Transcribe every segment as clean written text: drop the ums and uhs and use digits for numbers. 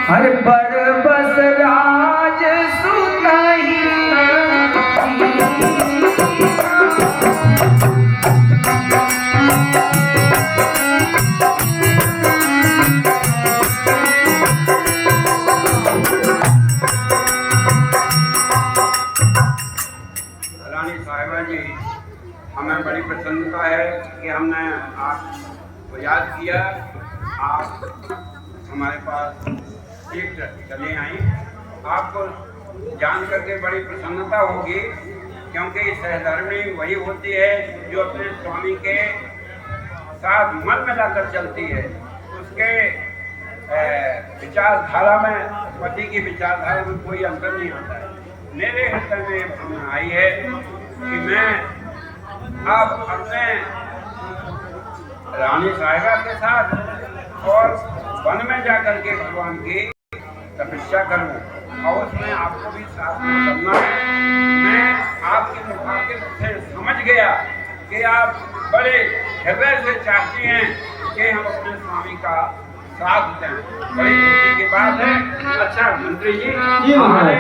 हर पर बस राज सुनाई रानी साहिबा जी, हमें बड़ी प्रसन्नता है कि हमने आपको याद किया। आप हमारे पास एक चले आई। आपको जान करके बड़ी प्रसन्नता होगी, क्योंकि सहधर्मी वही होती है जो अपने स्वामी के साथ मन मिलाकर चलती है। उसके विचारधारा में, पति की विचारधारा में कोई अंतर नहीं आता है। मेरे हृदय में भावना आई है कि मैं अब अपने रानी साहिबा के साथ और वन में जाकर के भगवान की तपस्या करूं, और उसमें आपको भी साथ में करना है। मैं आपके मुखातिब से समझ गया कि आप बड़े हृदय से चाहती हैं कि हम अपने स्वामी का साथ दें। बड़ी खुशी की बात है। अच्छा मंत्री जी, हमारे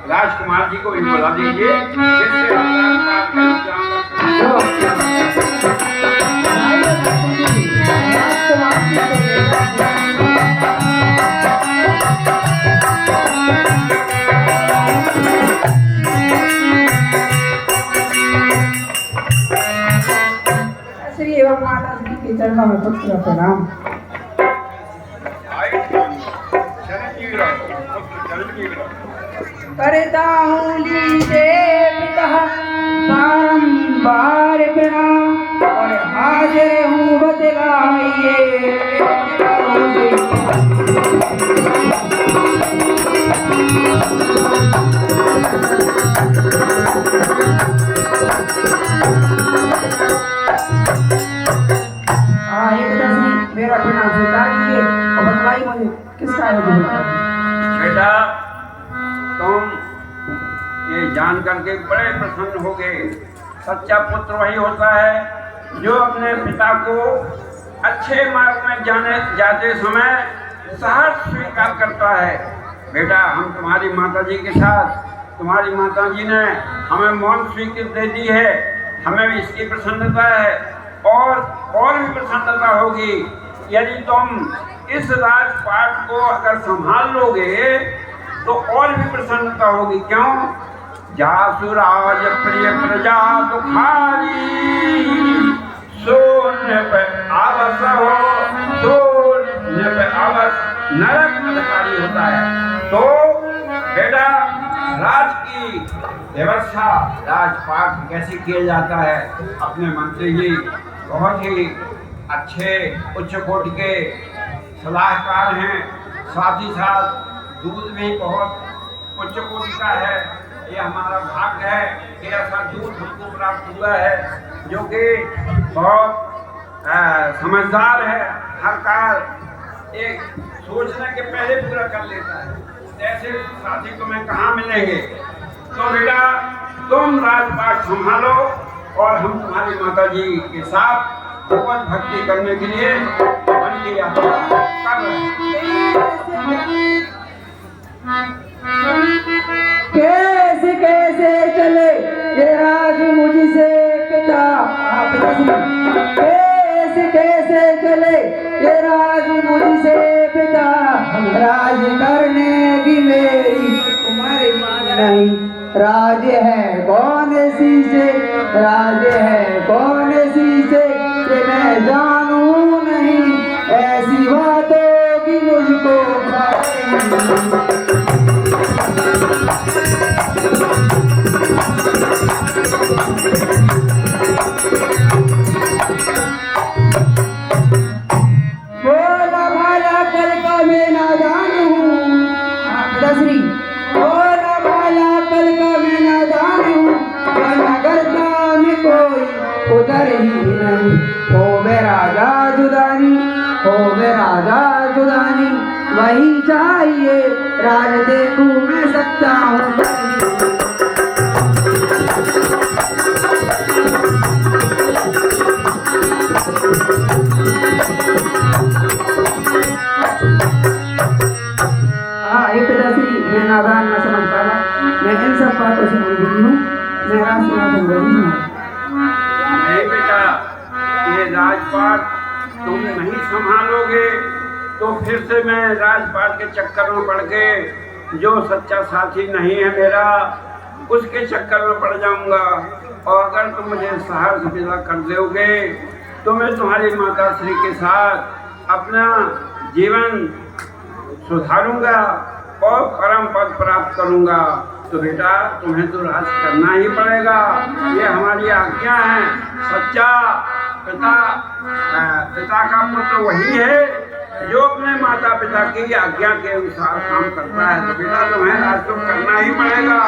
राजकुमार जी को भी बुला दीजिए, जिससे बात का इंतजाम श्री एवं माता जी के चरणों में पुत्र प्रणाम। करता हूँ लीजे पिता बारंबार प्रणाम, और हाजिर हूँ बतलाइए मेरा प्रणाम स्वीकार कीजिए और बतलाइए मुझे किसका है। बेटा, तुम ये जान करके बड़े प्रसन्न हो गए। सच्चा पुत्र वही होता है जो अपने पिता को अच्छे मार्ग में जाते समय साहस स्वीकार करता है। बेटा, हम तुम्हारी माता जी के साथ, तुम्हारी माता जी ने हमें मौन स्वीकृति दे दी है। हमें भी इसकी प्रसन्नता है, और भी प्रसन्नता होगी यदि तुम इस राजपाट को अगर संभाल लोगे तो और भी प्रसन्नता होगी। क्यों? जासुराज प्रिय प्रजा दुखारी, सोने पे आवस हो, सोने पे आवस नरक अधिकारी होता है। तो बेटा, राज की व्यवस्था, राजपाट कैसे किया जाता है, अपने मंत्री जी बहुत ही अच्छे उच्च कोटि के सलाहकार हैं। साथ ही साथ दूध भी बहुत उच्च कोटि का है। ये हमारा भाग्य है कि ऐसा दूध हमको प्राप्त हुआ है, जो कि बहुत समझदार है। हर कार्य एक सोचने के पहले पूरा कर लेता है। ऐसे साथी तुम्हें कहाँ मिलेंगे? तो बेटा, तुम राजपाट संभालो और हम तुम्हारी माता जी के साथ भगवत भक्ति करने के लिए वन की यात्रा कर रहे हैं। कैसे कैसे चले ये राज मुझसे पिता, कैसे कैसे चले ये राज मुझसे पिता, राज करने की मेरी उम्र नहीं। राज है कौन सी से, राज है कौन सी से, कि मैं जानू नहीं, ऐसी बातों की मुझको बोला भाला कल का मैं नादान हूँ। दसरी बोला भाला कल का मैं नादान हूँ, नगरता में कोई उधर ही नहीं। हो मेरा जादूदानी, हो मेरा जादूदानी, वही चाहिए राज देखूं मैं सकता हूँ। हाँ, ये पिताश्री, मैं नादान न समझ पाया, मैं इन सब बातों से अनभिज्ञ हूँ, मैं राजसिंहासन नहीं हूँ। नहीं बेटा, ये राजपाट तुम नहीं संभालोगे तो फिर से मैं राजपाट के चक्कर में पड़ के, जो सच्चा साथी नहीं है मेरा, उसके चक्कर में पड़ जाऊंगा। और अगर तुम मुझे शहर से विदा कर दोगे तो मैं तुम्हारी माता श्री के साथ अपना जीवन सुधारूंगा और परम पद प्राप्त करूंगा। तो बेटा तुम्हें तो राज करना ही पड़ेगा, ये हमारी आज्ञा है। सच्चा पिता का पुत्र वही है जो अपने माता पिता की आज्ञा के अनुसार काम करता है। तो बेटा तुम्हें राज तो करना ही पड़ेगा,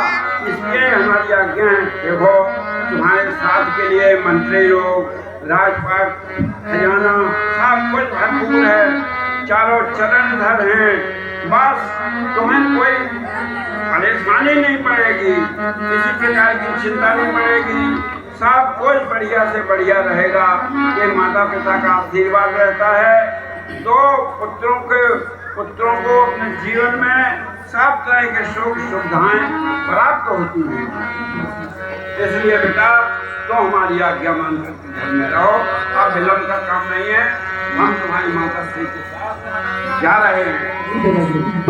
इसलिए हमारी आज्ञा है। देखो तुम्हारे साथ के लिए मंत्री लोग, राजपाट, खजाना सब कुछ भरपूर है, चारों चरण धर हैं। बस तुम्हें कोई परेशानी नहीं पड़ेगी, किसी प्रकार की चिंता नहीं पड़ेगी, सब कुछ बढ़िया से बढ़िया रहेगा। ये माता पिता का आशीर्वाद रहता है तो पुत्रों को अपने जीवन में सब तरह के सुख सुविधाएं प्राप्त होती हैं। इसलिए बेटा तो हमारी आज्ञा मानकर घर में रहो, अब विलंब का काम नहीं है, हम तुम्हारी माता श्री के साथ जा रहे हैं।